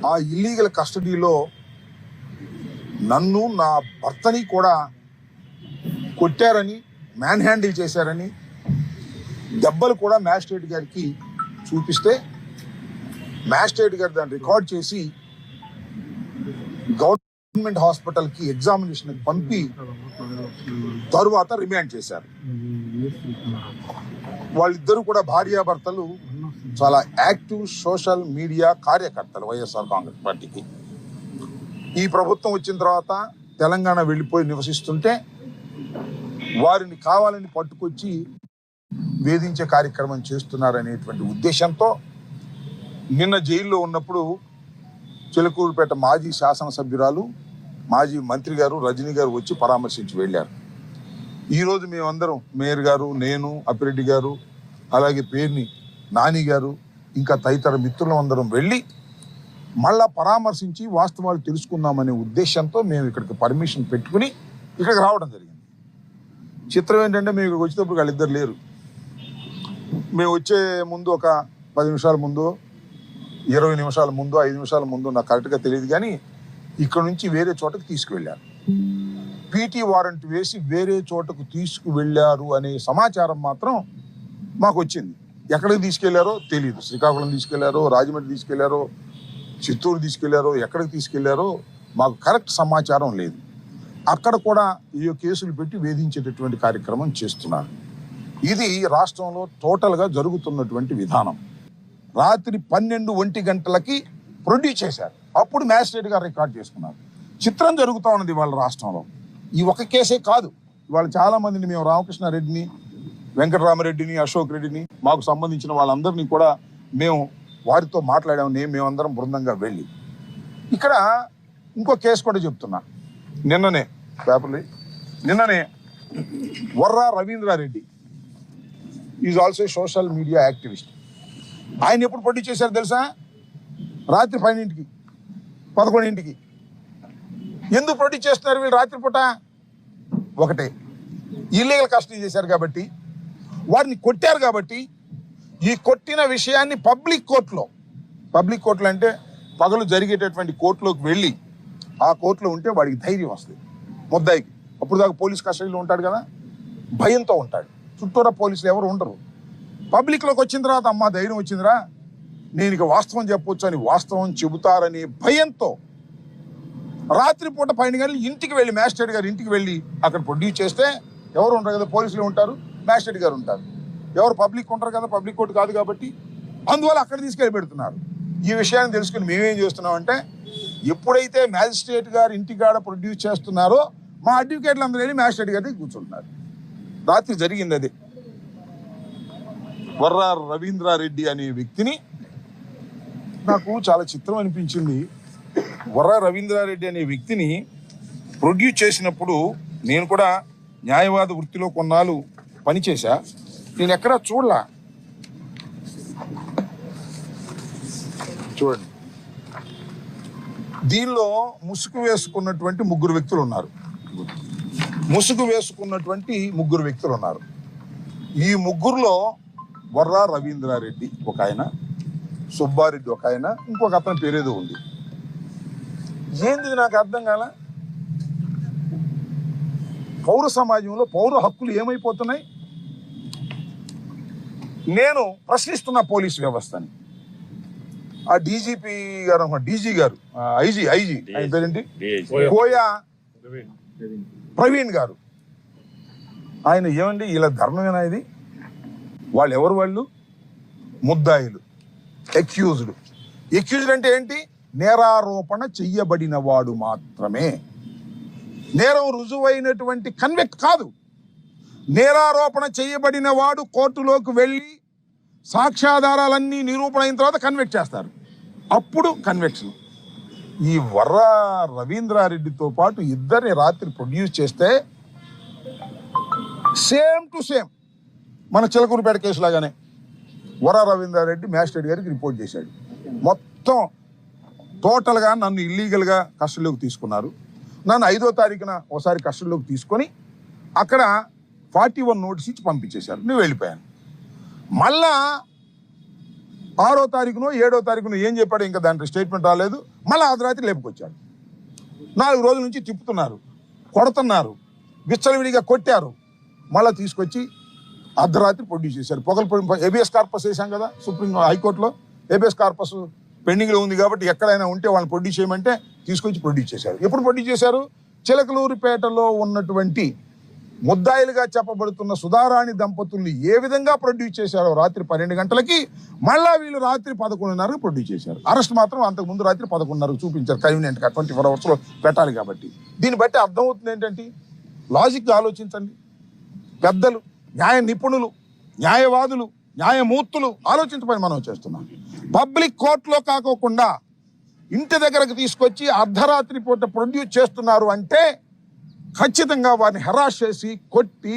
ఆ ఇల్లీగల్ కస్టడీలో నన్ను నా భర్తని కూడా కొట్టారని, మ్యాన్ హ్యాండిల్ చేశారని దెబ్బలు కూడా మ్యాజిస్ట్రేట్ గారికి చూపిస్తే మ్యాజిస్ట్రేట్ గారు దాన్ని రికార్డ్ చేసి గవర్నమెంట్ హాస్పిటల్కి ఎగ్జామినేషన్ పంపి తరువాత రిమాండ్ చేశారు. వాళ్ళిద్దరూ కూడా భార్యాభర్తలు చాలా యాక్టివ్ సోషల్ మీడియా కార్యకర్తలు వైఎస్ఆర్ కాంగ్రెస్ పార్టీకి. ఈ ప్రభుత్వం వచ్చిన తర్వాత తెలంగాణ వెళ్ళిపోయి నివసిస్తుంటే వారిని కావాలని పట్టుకొచ్చి వేధించే కార్యక్రమం చేస్తున్నారనేటువంటి ఉద్దేశంతో నిన్న జైల్లో ఉన్నప్పుడు చిలకూరుపేట మాజీ శాసనసభ్యురాలు, మాజీ మంత్రి గారు రజనీ గారు వచ్చి పరామర్శించి వెళ్ళారు. ఈరోజు మేమందరం, మేయర్ గారు, నేను, అప్పిరెడ్డి గారు, అలాగే పేర్ని నాని గారు, ఇంకా తదితర మిత్రులం అందరం వెళ్ళి మళ్ళా పరామర్శించి వాస్తవాలు తెలుసుకుందామనే ఉద్దేశంతో మేము ఇక్కడికి పర్మిషన్ పెట్టుకుని ఇక్కడికి రావడం జరిగింది. చిత్రం ఏంటంటే మేము ఇక్కడికి వచ్చేటప్పుడు వాళ్ళిద్దరు లేరు. మేము వచ్చే ముందు ఒక 10 నిమిషాల ముందు, 20 నిమిషాల ముందు, 5 నిమిషాల ముందు నాకు కరెక్ట్గా తెలియదు, కానీ ఇక్కడ నుంచి వేరే చోటకి తీసుకువెళ్ళారు. పీటీ వారెంట్ వేసి వేరే చోటకు తీసుకువెళ్ళారు అనే సమాచారం మాత్రం మాకు వచ్చింది. ఎక్కడికి తీసుకెళ్లారో తెలియదు. శ్రీకాకుళం తీసుకెళ్లారో, రాజమండ్రి తీసుకెళ్లారో, చిత్తూరు తీసుకెళ్లారో, ఎక్కడికి తీసుకెళ్లారో మాకు కరెక్ట్ సమాచారం లేదు. అక్కడ కూడా ఈ కేసులు పెట్టి వేధించేటటువంటి కార్యక్రమం చేస్తున్నారు. ఇది రాష్ట్రంలో టోటల్గా జరుగుతున్నటువంటి విధానం. రాత్రి 12-1 గంటలకి ప్రొడ్యూస్ చేశారు. అప్పుడు మ్యాజిస్ట్రేట్ గారు రికార్డ్ చేసుకున్నారు. చిత్రం జరుగుతూ ఉన్నది వాళ్ళ రాష్ట్రంలో. ఈ ఒక కేసే కాదు, వాళ్ళు చాలా మందిని, మేము రామకృష్ణారెడ్డిని, వెంకటరామరెడ్డిని, అశోక్ రెడ్డిని, మాకు సంబంధించిన వాళ్ళందరినీ కూడా మేము వారితో మాట్లాడాము. మేమందరం బృందంగా వెళ్ళి ఇక్కడ ఇంకో కేసు కూడా చెప్తున్నా. నిన్ననే Varra Ravindra Reddy is also social media activist. ఆయన ఎప్పుడు ప్రొడ్యూస్ చేశారు తెలుసా? రాత్రి 12ంటికి, 11ంటికి. ఎందుకు ప్రొడ్యూస్ చేస్తున్నారు వీళ్ళు రాత్రిపూట? ఒకటే, ఇల్లీగల్ కస్టడీ చేశారు కాబట్టి, వారిని కొట్టారు కాబట్టి. ఈ కొట్టిన విషయాన్ని పబ్లిక్ కోర్టులో అంటే పగలు జరిగేటటువంటి కోర్టులోకి వెళ్ళి ఆ కోర్టులో ఉంటే వాడికి ధైర్యం వస్తుంది. ముద్దాయికి అప్పుడు దాకా పోలీస్ కస్టడీలో ఉంటాడు కదా, భయంతో ఉంటాడు. చుట్టూరా పోలీసులు ఎవరు ఉండరు. పబ్లిక్లోకి వచ్చిన తర్వాత అమ్మ ధైర్యం వచ్చిందిరా, నేను ఇక వాస్తవం చెప్పొచ్చు అని వాస్తవం చెబుతారనే భయంతో రాత్రిపూట 12 గంటలు ఇంటికి వెళ్ళి, మ్యాజిస్ట్రేట్ గారు ఇంటికి వెళ్ళి అక్కడ ప్రొడ్యూస్ చేస్తే ఎవరు ఉంటారు కదా, పోలీసులు ఉంటారు, మ్యాజిస్ట్రేట్ గారు ఉంటారు. ఎవరు పబ్లిక్ ఉంటారు కదా, పబ్లిక్ కోర్టు కాదు కాబట్టి. అందువల్ల అక్కడ తీసుకెళ్ళి పెడుతున్నారు. ఈ విషయాన్ని తెలుసుకుని మేమేం చేస్తున్నామంటే, ఎప్పుడైతే మ్యాజిస్ట్రేట్ గారు ఇంటికాడ ప్రొడ్యూస్ చేస్తున్నారో మా అడ్వకేట్లు అందరూ వెళ్ళి మ్యాజిస్ట్రేట్ గారి కూర్చుంటున్నారు. రాత్రి జరిగింది అది. వర్రా రవీంద్రారెడ్డి అనే వ్యక్తిని నాకు చాలా చిత్రం అనిపించింది. వర్రా రవీంద్రారెడ్డి అనే వ్యక్తిని ప్రొడ్యూస్ చేసినప్పుడు నేను కూడా న్యాయవాద వృత్తిలో కొన్నాళ్ళు పనిచేశా. నేను ఎక్కడా చూడలా. చూడండి, దీనిలో ముసుగు వేసుకున్నటువంటి ముగ్గురు వ్యక్తులు ఉన్నారు. ఈ ముగ్గురులో వర్రా రవీంద్రారెడ్డి ఒక ఆయన, సుబ్బారెడ్డి ఒక ఆయన, ఇంకొక అతని పేరేదో ఉంది. ఏంది నాకు అర్థం కాల. పౌర సమాజంలో పౌర హక్కులు ఏమైపోతున్నాయి? నేను ప్రశ్నిస్తున్న పోలీస్ వ్యవస్థని. ఆ డీజీ గారు, ఐజీ ఆయన పేరేంటి, కోయా ప్రవీణ్ గారు, ఆయన ఏమండి ఇలా ధర్మమేనా ఇది? వాళ్ళు ఎవరు? వాళ్ళు ముద్దాయిలు, ఎక్యూజ్డ్ అంటే ఏంటి? నేరారోపణ చెయ్యబడిన వాడు మాత్రమే. నేరం రుజువైనటువంటి కన్విక్ట్ కాదు. నేరారోపణ చేయబడిన వాడు కోర్టులోకి వెళ్ళి సాక్ష్యాధారాలన్నీ నిరూపణ అయిన తర్వాత కన్విక్ట్ చేస్తారు. అప్పుడు కన్విక్షన్. ఈ వర్రా రవీంద్రారెడ్డితో పాటు ఇద్దరిని రాత్రి ప్రొడ్యూస్ చేస్తే సేమ్ టు సేమ్ మన చిలకూరుపేట కేసు లాగానే వర్రా రవీంద్రారెడ్డి మ్యాజిస్ట్రేట్ గారికి రిపోర్ట్ చేశాడు. మొత్తం టోటల్గా నన్ను ఇల్లీగల్గా కస్టడీలోకి తీసుకున్నారు. నన్ను 5వ తారీఖున ఒకసారి కస్టడీలోకి తీసుకొని అక్కడ 41 నోటీస్ ఇచ్చి పంపించేశారు. నేను వెళ్ళిపోయాను. మళ్ళా 6వ తారీఖునో 7వ తారీఖునో ఏం చెప్పాడు, ఇంకా దాంట్లో స్టేట్మెంట్ రాలేదు. మళ్ళీ అర్ధరాత్రి లేపుకొచ్చాడు. 4 రోజుల నుంచి తిప్పుతున్నారు, కొడుతున్నారు, విచ్చలవిడిగా కొట్టారు. మళ్ళీ తీసుకొచ్చి అర్ధరాత్రి ప్రొడ్యూస్ చేశారు. హెబియస్ కార్పస్ వేసాం కదా సుప్రీం హైకోర్టులో. హెబియస్ కార్పస్ పెండింగ్లో ఉంది కాబట్టి ఎక్కడైనా ఉంటే వాళ్ళని ప్రొడ్యూస్ చేయమంటే తీసుకొచ్చి ప్రొడ్యూస్ చేశారు. ఎప్పుడు ప్రొడ్యూస్ చేశారు? చిలకలూరిపేటలో ఉన్నటువంటి ముద్దాయిలుగా చెప్పబడుతున్న సుధారాణి దంపతుల్ని ఏ విధంగా ప్రొడ్యూస్ చేశారో రాత్రి 12 గంటలకి మళ్ళా వీళ్ళు రాత్రి 11:30 ప్రొడ్యూస్ చేశారు. అరెస్ట్ మాత్రం అంతకుముందు రాత్రి 11:30 చూపించారు. కన్వీనియంట్గా 24 అవర్స్లో పెట్టాలి కాబట్టి. దీన్ని బట్టి అర్థమవుతుంది ఏంటంటే, లాజిక్గా ఆలోచించండి. పెద్దలు, న్యాయ నిపుణులు, న్యాయవాదులు, న్యాయమూర్తులు ఆలోచించమని మనం చేస్తున్నాం. పబ్లిక్ కోర్టులో కాకోకుండా ఇంటి దగ్గరకు తీసుకొచ్చి అర్ధరాత్రి పూట ప్రొడ్యూస్ చేస్తున్నారు అంటే ఖచ్చితంగా వారిని హెరాస్ చేసి, కొట్టి,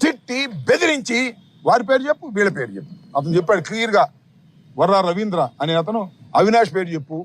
తిట్టి, బెదిరించి వారి పేరు చెప్పు, వీళ్ళ పేరు చెప్పు. అతను చెప్పాడు క్లియర్గా, వర్రా రవీంద్ర అనే అతను అవినాష్ పేరు చెప్పు,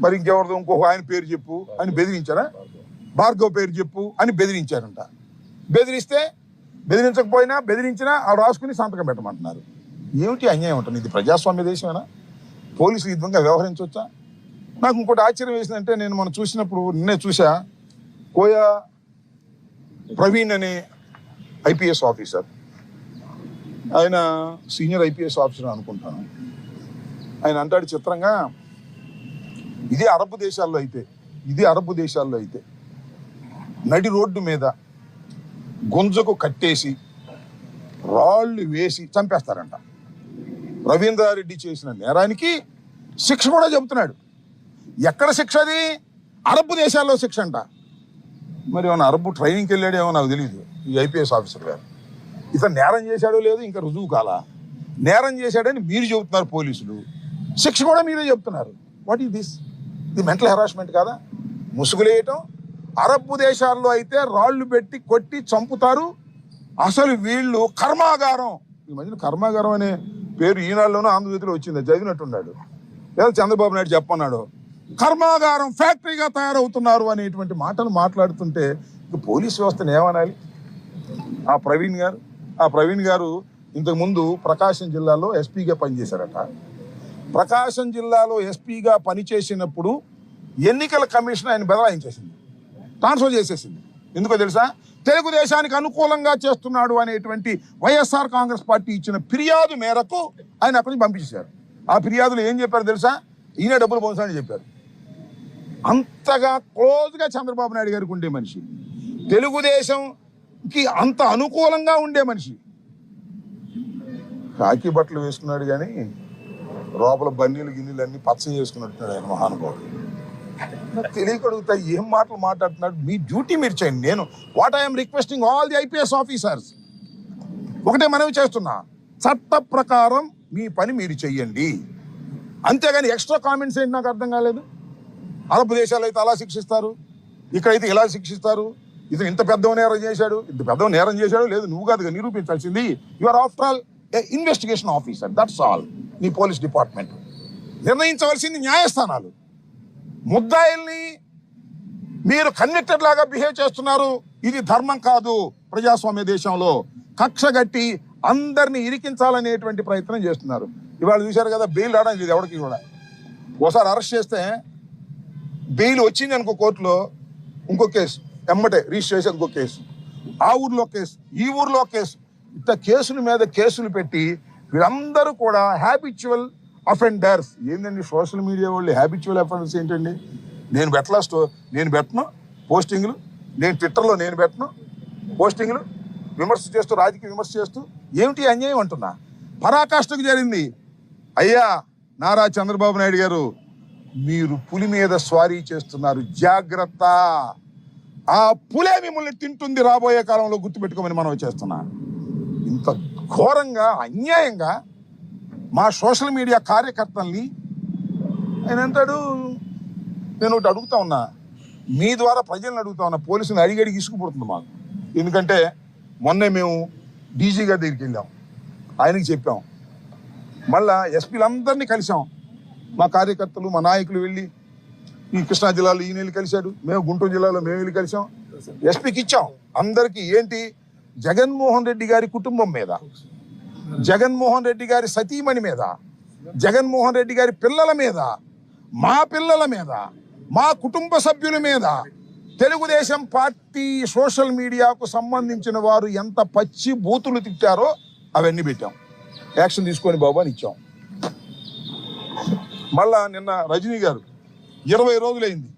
మరి ఇంకెవరిదో ఇంకొక ఆయన పేరు చెప్పు అని బెదిరించారా? భార్గవ్ పేరు చెప్పు అని బెదిరించారంట. బెదిరిస్తే బెదిరించకపోయినా బెదిరించినా వాళ్ళు రాసుకుని సంతకం పెట్టమంటున్నారు. ఏమిటి అన్యాయం ఉంటుంది? ఇది ప్రజాస్వామ్య దేశమేనా? పోలీసులు ఈ విధంగా వ్యవహరించవచ్చా? నాకు ఇంకోటి ఆశ్చర్యం వేసిందంటే, నేను మనం చూసినప్పుడు నిన్నే చూసా, కోయా ప్రవీణ్ అనే ఐపీఎస్ ఆఫీసర్, ఆయన సీనియర్ ఐపీఎస్ ఆఫీసర్ అనుకుంటాను. ఆయన అంటాడు చిత్రంగా, ఇదే అరబ్ దేశాల్లో అయితే నడి రోడ్డు మీద గుంజకు కట్టేసి రాళ్ళు వేసి చంపేస్తారంట. రవీంద్రారెడ్డి చేసిన నేరానికి శిక్ష కూడా చెబుతున్నాడు. ఎక్కడ శిక్ష? అది అరబ్ దేశాల్లో శిక్ష అంట. మరి ఏమన్నా అరబ్ ట్రైనింగ్కి వెళ్ళాడేమో నాకు తెలియదు ఈ ఐపీఎస్ ఆఫీసర్ గారు. ఇతను నేరం చేశాడో లేదో ఇంకా రుజువు కాలా. నేరం చేశాడని మీరు చెబుతున్నారు పోలీసులు, శిక్ష కూడా మీరే చెప్తున్నారు. What is this? ఇది మెంటల్ హెరాస్మెంట్ కాదా? ముసుగులేయటం. అరబ్ దేశాల్లో అయితే రాళ్లు పెట్టి కొట్టి చంపుతారు. అసలు వీళ్ళు కర్మాగారం, ఈ మధ్యన కర్మాగారం అనే పేరు ఈనాడులోనూ ఆంధ్రజ్యోతిలో వచ్చింది, చదివినట్టున్నాడు. లేదా చంద్రబాబు నాయుడు చెప్పన్నాడు, కర్మాగారం ఫ్యాక్టరీగా తయారవుతున్నారు అనేటువంటి మాటలు మాట్లాడుతుంటే ఇక పోలీస్ వ్యవస్థను ఏమనాలి? ఆ ప్రవీణ్ గారు ఇంతకుముందు ప్రకాశం జిల్లాలో ఎస్పీగా పనిచేశారట. ప్రకాశం జిల్లాలో ఎస్పీగా పనిచేసినప్పుడు ఎన్నికల కమిషన్ ఆయన బదలాయించేసింది, ట్రాన్స్ఫర్ చేసేసింది. ఎందుకో తెలుసా? తెలుగుదేశానికి అనుకూలంగా చేస్తున్నాడు అనేటువంటి వైఎస్ఆర్ కాంగ్రెస్ పార్టీ ఇచ్చిన ఫిర్యాదు మేరకు ఆయన అక్కడి నుంచి పంపించేశారు. ఆ ఫిర్యాదులు ఏం చెప్పారు తెలుసా? ఈయన డబ్బులు పోసాడని చెప్పారు. అంతగా క్లోజ్గా చంద్రబాబు నాయుడు గారికి ఉండే మనిషి, తెలుగుదేశంకి అంత అనుకూలంగా ఉండే మనిషి. కాకి బట్టలు వేసుకున్నాడు కానీ లోపల బన్నీలు గిన్నెలు అన్ని పచ్చ చేసుకున్నట్టున్నాడు ఆయన మహానుభావుడు. తెలియకడుగుతా ఏం మాటలు మాట్లాడుతున్నాడు? మీ డ్యూటీ మీరు చేయండి. నేను what I'm requesting all the IPS officers, ఒకటే మనవి చేస్తున్నా, చట్ట ప్రకారం మీ పని మీరు చెయ్యండి. అంతేగాని ఎక్స్ట్రా కామెంట్స్ ఏంటి నాకు అర్థం కాలేదు. అరబ్ దేశాలు అయితే అలా శిక్షిస్తారు, ఇక్కడైతే ఇలా శిక్షిస్తారు. ఇతను ఇంత పెద్ద నేరం చేశాడు, లేదు నువ్వు కాదుగా నిరూపించాల్సింది. You are after all a investigation officer, that's all. నీ పోలీస్ డిపార్ట్మెంట్ నిర్ణయించవలసింది న్యాయస్థానాలు. ముద్దాయిల్ని మీరు కన్విక్టెడ్ లాగా బిహేవ్ చేస్తున్నారు. ఇది ధర్మం కాదు. ప్రజాస్వామ్య దేశంలో కక్షగట్టి అందరినీ ఇరికించాలనేటువంటి ప్రయత్నం చేస్తున్నారు. ఇవాళ చూశారు కదా, బెయిల్ రావడం లేదు ఎవరికి కూడా. ఒకసారి అరెస్ట్ చేస్తే బెయిల్ వచ్చింది అనుకో కోర్టులో, ఇంకో కేసు ఎమ్మటే రిజిస్టర్ చేసి ఇంకో కేసు, ఆ ఊర్లో కేసు, ఈ ఊర్లో కేసు, ఇట్లా కేసుల మీద కేసులు పెట్టి వీళ్ళందరూ కూడా హ్యాబిచువల్ అఫెండర్స్. ఏంటండి సోషల్ మీడియా వాళ్ళు హ్యాబిచువల్ అఫెండర్స్ ఏంటండి? నేను పెట్టను పోస్టింగ్లు, నేను ట్విట్టర్లో పెట్టను పోస్టింగ్లు, విమర్శ చేస్తూ, రాజకీయ విమర్శ చేస్తూ. ఏమిటి అన్యాయం అంటున్నా? పరాకాష్ఠకు జరిగింది. అయ్యా నారా చంద్రబాబు నాయుడు గారు, మీరు పులి మీద స్వారీ చేస్తున్నారు, జాగ్రత్త. ఆ పులే మిమ్మల్ని తింటుంది రాబోయే కాలంలో, గుర్తుపెట్టుకోమని మనం చేస్తున్నా. ఇంత ఘోరంగా అన్యాయంగా మా సోషల్ మీడియా కార్యకర్తల్ని ఆయన అంటాడు. నేను ఒకటి అడుగుతా ఉన్నా, మీ ద్వారా ప్రజలను అడుగుతా ఉన్నా, పోలీసులు అడిగడిగి ఇసుకుపడుతుంది మాకు. ఎందుకంటే మొన్నే మేము డీజీ గారి దగ్గరికి వెళ్ళాం, ఆయనకి చెప్పాం, మళ్ళా ఎస్పీలందరినీ కలిసాం. మా కార్యకర్తలు, మా నాయకులు వెళ్ళి ఈ కృష్ణా జిల్లాలో ఈయన వెళ్ళి కలిశాడు, మేము గుంటూరు జిల్లాలో మేము వెళ్ళి కలిసాం, ఎస్పీకి ఇచ్చాం. అందరికీ ఏంటి, జగన్మోహన్ రెడ్డి గారి కుటుంబం మీద జగన్మోహన్ రెడ్డి గారి సతీమణి మీద, జగన్మోహన్ రెడ్డి గారి పిల్లల మీద, మా పిల్లల మీద, మా కుటుంబ సభ్యుల మీద తెలుగుదేశం పార్టీ సోషల్ మీడియాకు సంబంధించిన వారు ఎంత పచ్చి బూతులు తిట్టారో అవన్నీ పెట్టాం. యాక్షన్ తీసుకొని బాబు అని ఇచ్చాం. మళ్ళా నిన్న రజనీ గారు 20 రోజులైంది,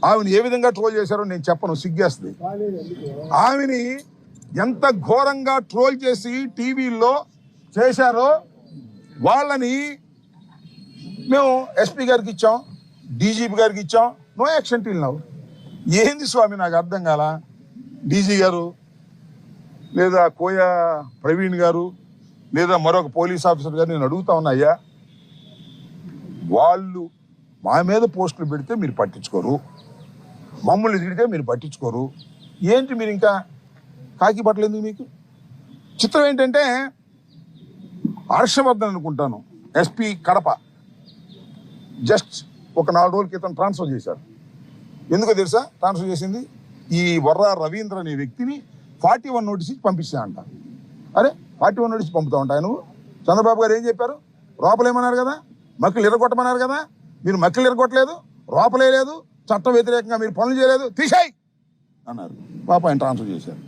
ఆమెను ఏ విధంగా ట్రోల్ చేశారో నేను చెప్పను, సిగ్గేస్తుంది. ఆమెని ఎంత ఘోరంగా ట్రోల్ చేసి టీవీల్లో చేశారో వాళ్ళని మేము ఎస్పీ గారికి ఇచ్చాం, డీజీపీ గారికి ఇచ్చాం. No action till now. ఏంది స్వామి నాకు అర్థం కాల. డీజీ గారు లేదా కోయ ప్రవీణ్ గారు లేదా మరొక పోలీస్ ఆఫీసర్ గారు నేను అడుగుతా ఉన్నా, అయ్యా వాళ్ళు మా మీద పోస్టులు పెడితే మీరు పట్టించుకోరు, మమ్మల్ని తిడితే మీరు పట్టించుకోరు, ఏంటి మీరు ఇంకా కాకి పట్టలేదు మీకు? చిత్రం ఏంటంటే హర్షవర్ధన్ అనుకుంటాను ఎస్పీ కడప జస్ట్ ఒక 4 రోజుల క్రితం ట్రాన్స్ఫర్ చేశారు. ఎందుకో తెలుసా ట్రాన్స్ఫర్ చేసింది? ఈ వర్రా రవీంద్ర అనే వ్యక్తిని 41 నోటీస్ ఇచ్చి పంపిస్తా అంట. అరే 41 నోటీస్ పంపుతా ఉంటాయి నువ్వు? చంద్రబాబు గారు ఏం చెప్పారు? లోపలేమన్నారు కదా, మక్కలు ఎరగొట్టమన్నారు కదా, మీరు మక్కలు ఎరగొట్టలేదు, లోపలే లేదు, చట్ట వ్యతిరేకంగా మీరు పనులు చేయలేదు, తీసేయ్ అన్నారు. పాప ఆయన ట్రాన్స్ఫర్ చేశారు.